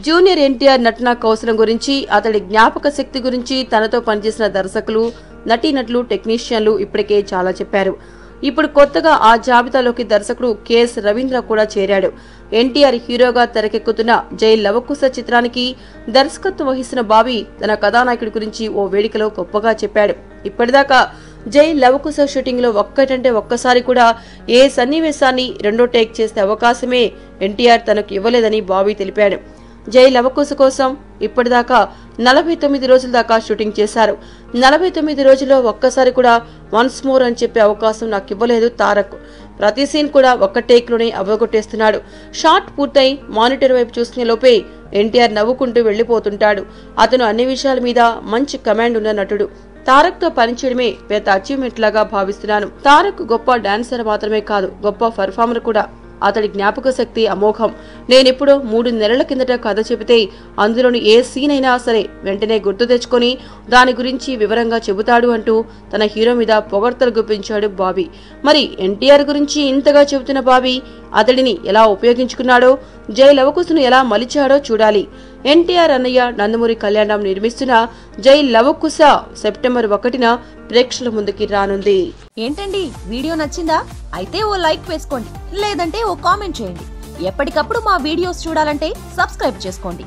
Junior NTR నటనా కౌశలం గురించి, అతడి జ్ఞాపక శక్తి గురించి తనతో పనిచేసిన దర్శకులు, నటీనటులు, టెక్నీషియన్లు ఇప్పటికే చాలా చెప్పారు. ఇప్పుడు కొత్తగా ఆ జాబితాలోకి దర్శకుడు కెఎస్ రవీంద్ర కూడా చేరాడు. ఎన్టీఆర్ హీరోగా తెరకెక్కుతున్న జై లవకుశ చిత్రానికి దర్శకత్వం వహిస్తున్న బాబీ తన కథానాయకుడి గురించి ఓ వేడుకలో గొప్పగా చెప్పాడు. ఇప్పటిదాకా జై లవకుశ షూటింగ్ లో ఒక్కటంటే ఒక్కసారి కూడా ఏ సన్నివేశాన్ని రెండో టేక్ చేసే అవకాశమే ఎన్టీఆర్ తనకు ఇవ్వలేదని బాబీ తెలిపాడు. జై లవకుశ కోసం ఇప్పటిదాకా 49 రోజుల దాకా షూటింగ్ చేశారు. 49 రోజుల్లో ఒక్కసారి కూడా వన్స్ మోర్ అని చెప్పే అవకాశం నాకు ఇవ్వలేదు తారక్. ప్రతి సీన్ కూడా ఒక్క టేక్ లోనే అవగొట్టేస్తున్నాడు. షాట్ పూర్తయి మానిటర్ వైపు చూసుకునే లోపే ఎన్టీఆర్ నవ్వుకుంటూ వెళ్లిపోతుంటాడు. అతను అన్ని విషయాల మీద మంచి కమాండ్ ఉన్న నటుడు. తారక్ తో పనిచేయడమే పెద్ద అచీవ్మెంట్ లాగా భావిస్తున్నాను. తారక్ గొప్ప డాన్సర్ మాత్రమే కాదు, గొప్ప పర్ఫార్మర్ కూడా. అతడి జ్ఞాపక శక్తి అమోఘం. నేనెప్పుడో 3 నెలల కిందట కథ చెబితే అందులోని ఏ సీన్ అయినా సరే వెంటనే గుర్తు తెచ్చుకొని దాని గురించి వివరంగా చెబుతాడు అంటూ తన హీరో మీద పొగడ్తలు గుప్పించాడు బాబీ. మరి ఎన్టీఆర్ గురించి ఇంతగా చెబుతున్న బాబీ అతడిని ఎలా ఉపయోగించుకున్నాడో, జై లవకుశను ఎలా మలిచాడో చూడాలి. ఎన్టీఆర్ అన్నయ్య నందమూరి కళ్యాణరామ్ నిర్మిస్తున్న జై లవకుశ సెప్టెంబర్ 1న ప్రేక్షకుల ముందుకి రానుంది. ఏంటండి, వీడియో నచ్చిందా? అయితే ఓ లైక్ వేసుకోండి, లేదంటే ఓ కామెంట్ చేయండి. ఎప్పటికప్పుడు మా వీడియోస్ చూడాలంటే సబ్స్క్రైబ్ చేసుకోండి.